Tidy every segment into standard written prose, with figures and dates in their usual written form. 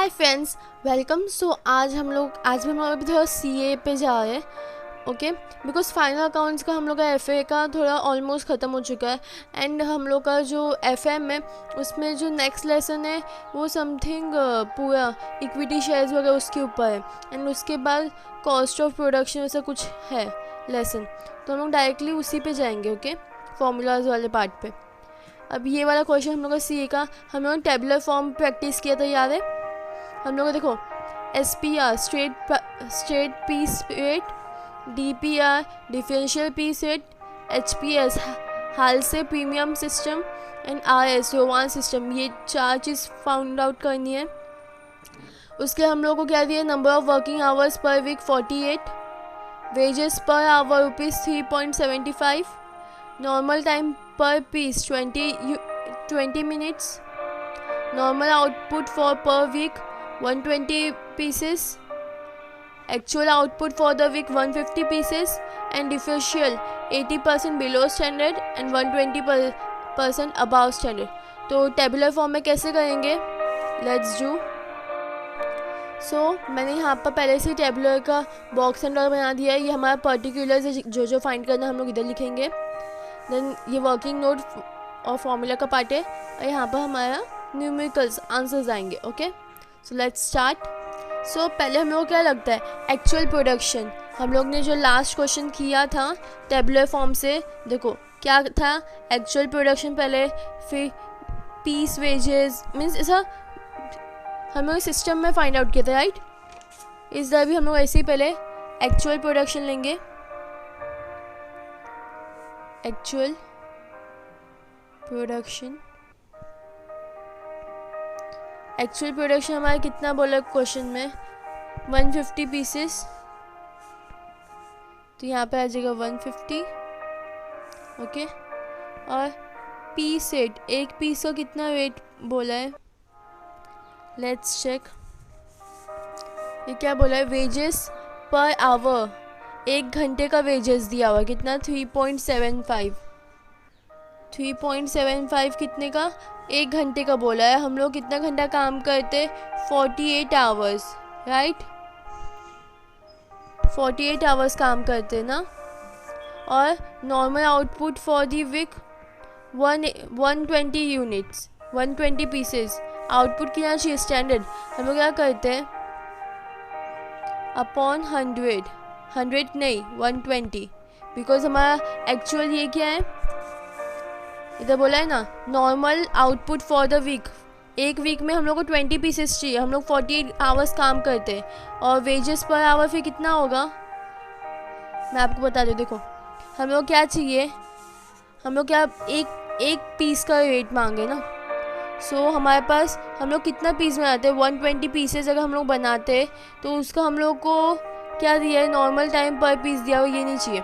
Hi friends, welcome. आज भी हम लोग अभी थोड़ा सीए पे जा रहे हैं। ओके, बिकॉज फाइनल अकाउंट्स का हम लोग का एफए का थोड़ा ऑलमोस्ट ख़त्म हो चुका है। एंड हम लोग का जो एफएम है उसमें जो नेक्स्ट लेसन है वो समथिंग पूरा इक्विटी शेयर्स वगैरह उसके ऊपर है। एंड उसके बाद कॉस्ट ऑफ प्रोडक्शन ऐसा कुछ है लेसन, तो हम लोग डायरेक्टली उसी पे जाएंगे। ओके, फॉर्मूलाज वाले पार्ट पे। अब ये वाला क्वेश्चन हम लोग का सीए का हम लोगों ने टेबुलर फॉर्म प्रैक्टिस किया था, याद है? हम लोग देखो SPR straight piece rate, DPR differential piece rate, HPS Halsey premium system and RS Rowan system, ये चार चीज़ फाउंड आउट करनी है। उसके हम लोग को क्या दिया? Number of working hours per week 48, wages per hour ₹3.75, normal time per piece 20 minutes, normal output for per week 120 pieces, actual output for the week 150 pieces, and differential 80% below standard and 120% above standard। तो tabular form में कैसे करेंगे? Let's do. मैंने यहाँ पर पहले से tabular का बॉक्स एंड ऑर्डर बना दिया है। ये हमारा पर्टिकुलर्स है, जो फाइंड करना है हम लोग इधर लिखेंगे। देन ये वर्किंग नोट और फॉर्मूला का पार्ट है, और यहाँ पर हमारा न्यूमेरिकल्स आंसर्स आएंगे। Okay, so let's start. पहले हम लोग को क्या लगता है? Actual production. हम लोग ने जो लास्ट क्वेश्चन किया था टेबुलर फॉर्म से, देखो क्या था? एक्चुअल प्रोडक्शन पहले, फिर पीस वेजेस, मीन्स ऐसा हम लोग सिस्टम में फाइंड आउट किया था, राइट? इस तरह भी हम लोग ऐसे ही पहले एक्चुअल प्रोडक्शन लेंगे। एक्चुअल प्रोडक्शन हमारा कितना बोला क्वेश्चन में? 150 पीसेस, तो यहाँ पे आ जाएगा 150। ओके, और पीस रेट, एक पीस का कितना वेट बोला है? Let's check. ये क्या बोला है? वेजेस पर आवर, एक घंटे का वेजेस दिया हुआ कितना? 3.75 कितने का? एक घंटे का बोला है। हम लोग कितना घंटा काम करते? 48 आवर्स, राइट? 48 आवर्स काम करते ना। और normal output for the week 120 units, 120 pieces. Output कितना चाहिए? स्टैंडर्ड हम लोग क्या करते हैं? अपॉन 100 नहीं 120, बिकॉज हमारा एक्चुअल ये क्या है? इधर बोला है ना normal output for the week. एक वीक में हम लोग को 20 पीसेस चाहिए, हम लोग 48 आवर्स काम करते हैं। और वेजेस पर आवर फिर कितना होगा? मैं आपको बता दूँ, देखो हम लोग क्या चाहिए? हम लोग क्या एक पीस का रेट मांगे ना। हमारे पास हम लोग कितना पीस बनाते हैं? 120 पीसेस अगर हम लोग बनाते हैं तो उसका हम लोग को क्या दिया है? नॉर्मल टाइम पर पीस दिया हुआ, ये नहीं चाहिए।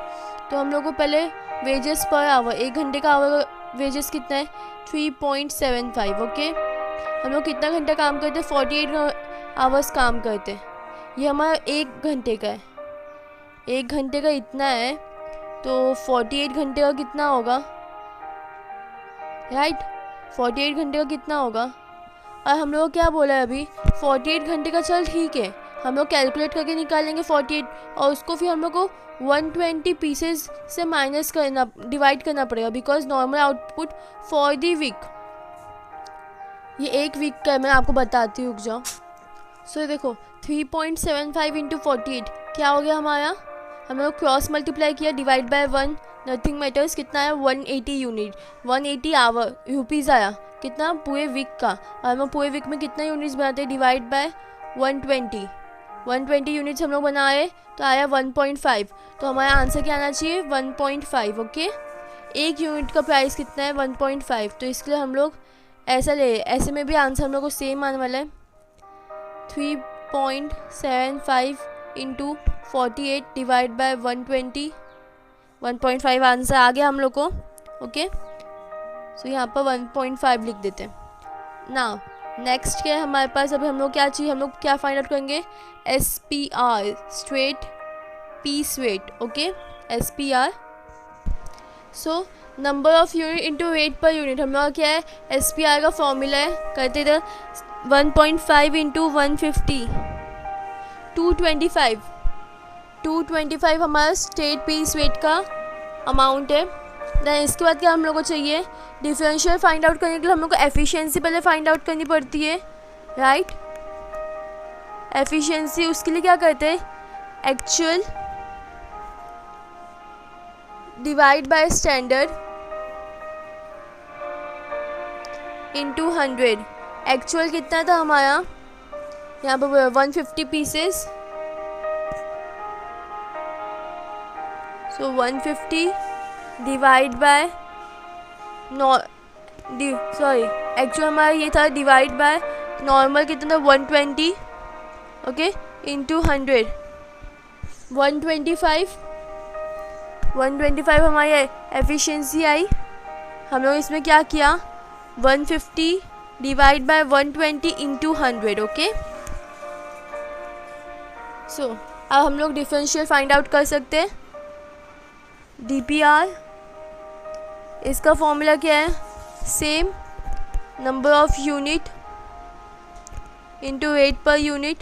तो हम लोग को पहले वेजेस पर आवर, एक घंटे का आवर वेजेस कितना है? 3.75। ओके, हम लोग कितना घंटा काम करते? 48 आवर्स काम करते। ये हमारा एक घंटे का है, एक घंटे का इतना है, तो 48 घंटे का कितना होगा? राइट, 48 घंटे का कितना होगा? और हम लोग क्या बोला है अभी? 48 घंटे का। चल ठीक है, हम लोग कैलकुलेट करके निकालेंगे 48, और उसको फिर हम लोग को 120 पीसेस से माइनस करना, डिवाइड करना पड़ेगा, because normal output for the week, ये एक वीक का है। मैं आपको बताती हूँ, रुक जाओ। देखो 3.75 इंटू 48 क्या हो गया हमारा? हम लोग क्रॉस मल्टीप्लाई किया, डिवाइड बाय 1, नथिंग मैटर्स। कितना है? 180 यूनिट, 180 आवर रुपीज़ आया। कितना? पूरे वीक का। और हम लोग पूरे वीक में कितना यूनिट्स बनाते हैं? डिवाइड बाय 120 यूनिट्स हम लोग बनाए, तो आया 1.5। तो हमारा आंसर क्या आना चाहिए? 1.5। ओके, एक यूनिट का प्राइस कितना है? 1.5। तो इसके लिए हम लोग ऐसा ले, ऐसे में भी आंसर हम लोग को सेम आने वाला है। 3.75 इंटू 48 डिवाइड बाय 120, 1.5 आंसर आ गया हम लोग को। ओके, यहाँ पर 1.5 लिख देते हैं। नाउ नेक्स्ट क्या है हमारे पास? अभी हम लोग क्या चाहिए? हम लोग क्या फाइंड आउट करेंगे? SPR straight piece rate. Okay, SPR। Number of unit into wait per unit हम लोग क्या है? SPR का फॉर्मूला है, करते थे 1.5 इंटू 150 225 225 हमारा स्टेट पीस वेट का अमाउंट है। देन इसके बाद क्या हम लोग को चाहिए, डिफरेंशियल फाइंड आउट करने के लिए हम लोग को एफिशिएंसी पहले फाइंड आउट करनी पड़ती है, राइट। एफिशिएंसी उसके लिए क्या करते हैं, actual divide by standard into 100। Actual कितना था हमारा, यहाँ पर 150 pieces, so 150 divide by actual हमारा ये था डिवाइड बाय नॉर्मल कितना था 120, ओके, इंटू 100। 125 हमारी एफिशिएंसी आई। हम लोग इसमें क्या किया, 150 डिवाइड बाय 120 इंटू 100, ओके। सो अब हम लोग डिफरेंशियल फाइंड आउट कर सकते हैं। DPR, इसका फॉर्मूला क्या है, same number of unit into wait per unit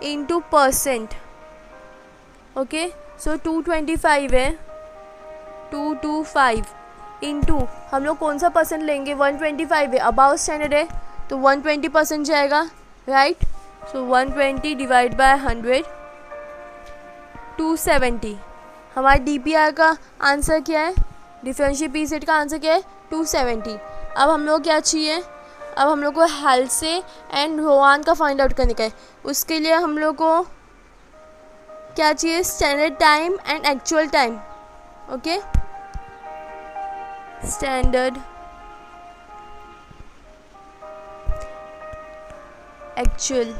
into percent, okay. So 225 है, 225 इंटू हम लोग कौन सा परसेंट लेंगे, 125 है, अबाउट स्टैंडर्ड है तो 120% जाएगा, राइट। So 120 divide by 100, 270। हमारे DPR का आंसर क्या है, डिफरेंशियल पीस रेट का आंसर क्या है, 270। अब हम लोग क्या चाहिए, अब हम लोग को हाल्से एंड रोवान का फाइंड आउट करने का है। उसके लिए हम लोग को क्या चाहिए, standard time and actual time, okay. Standard actual,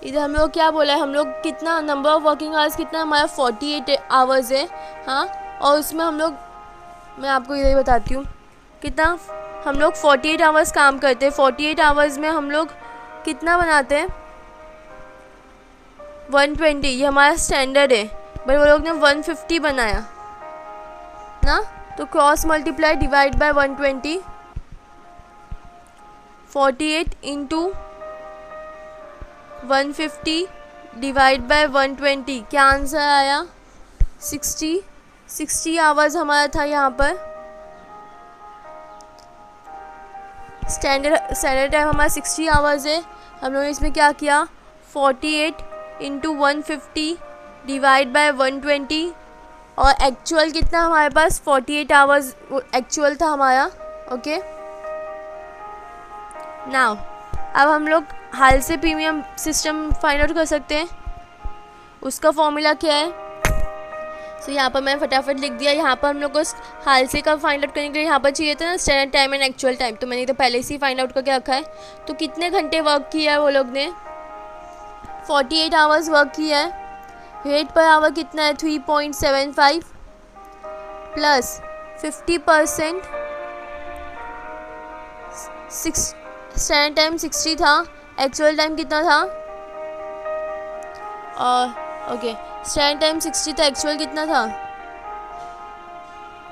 इधर हम लोग क्या बोला है, हम लोग कितना नंबर ऑफ वर्किंग आवर्स कितना हमारा 48 आवर्स है, हाँ। और उसमें हम लोग, मैं आपको इधर ही बताती हूँ कितना, हम लोग 48 आवर्स काम करते हैं। 48 आवर्स में हम लोग कितना बनाते हैं, 120, ये हमारा स्टैंडर्ड है, बट वो लोग ने 150 बनाया ना, तो cross multiply divide by 120, 48 into 150 divide by 120, क्या आंसर आया, 60 आवर्स हमारा था यहाँ पर। स्टैंडर्ड टाइम हमारा 60 आवर्स है। हम लोगों ने इसमें क्या किया, 48 इंटू 150 डिवाइड बाय 120, और एक्चुअल कितना हमारे पास 48 आवर्स एक्चुअल था हमारा, ओके। नाउ अब हम लोग हाल से प्रीमियम सिस्टम फाइंड आउट कर सकते हैं। उसका फॉर्मूला क्या है, सो यहाँ पर मैं फटाफट लिख दिया। यहाँ पर हम लोग को हाल से का फाइंड आउट करने के लिए यहाँ पर चाहिए था ना standard time and actual time, तो मैंने तो पहले से ही फाइंड आउट करके रखा है। तो कितने घंटे वर्क किया है वो लोग ने, 48 आवर्स वर्क किया है। रेट पर आवर कितना है, 3.75 प्लस 50%, स्टैंडर्ड टाइम 60 था, एक्चुअल टाइम कितना था, और ओके स्टैंडर्ड टाइम 60 था, एक्चुअल कितना था,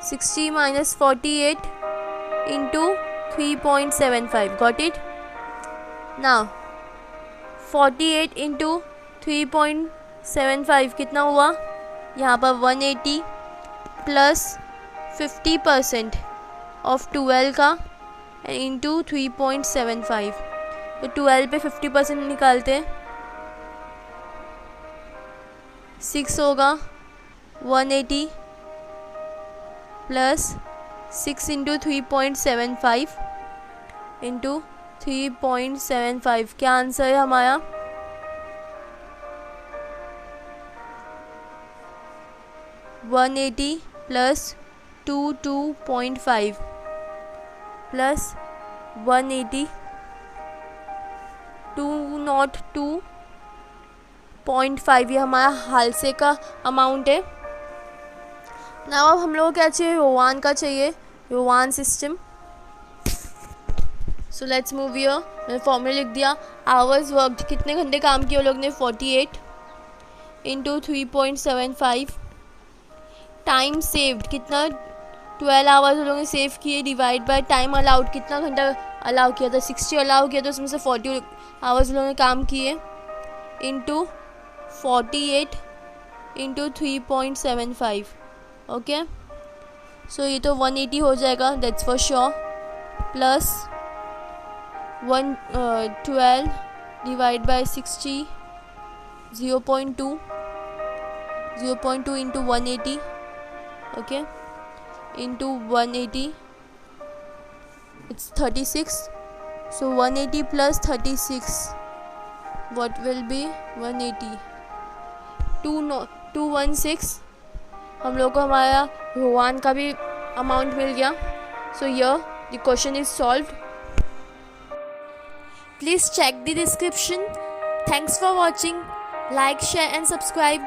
60 minus 48 into 3.75, got it. Now 48 into 3.75 कितना हुआ, यहाँ पर 180 प्लस 50% ऑफ 12 का इंटू 3.75, तो 12 पे 50% निकालते हैं, 6 होगा, 180 प्लस 6 इंटू 3.75 इंटू 3.75, क्या आंसर है हमारा, 180 प्लस 2.5 प्लस 180 202.5, ये हमारा हाल से का अमाउंट है। नाउ अब हम लोगों को क्या चाहिए, रोवान का चाहिए, रोवान system. So let's move here, मैंने फॉर्मूला लिख दिया। आवर्स वर्कड, कितने घंटे काम किए वो लोग ने, 48 इंटू 3.75 टाइम सेव्ड कितना 12 आवर्स उन लोगों ने सेव किए, डिवाइड बाय टाइम अलाउड कितना घंटा अलाउ किया था, 60 अलाउ किया था, उसमें से 40 आवर्स उन लोगों ने काम किए, इंटू 48 इंटू 3.75. ओके, सो ये तो 180 हो जाएगा, that's for sure, plus 12 divide by 60, 0.2 into 180, okay, into 180, it's 36, so 180 plus 36, what will be 180, 216. हम लोग को हमारा रोहान का भी अमाउंट मिल गया. So here the question is solved. Please check the description. Thanks for watching. Like, share and subscribe.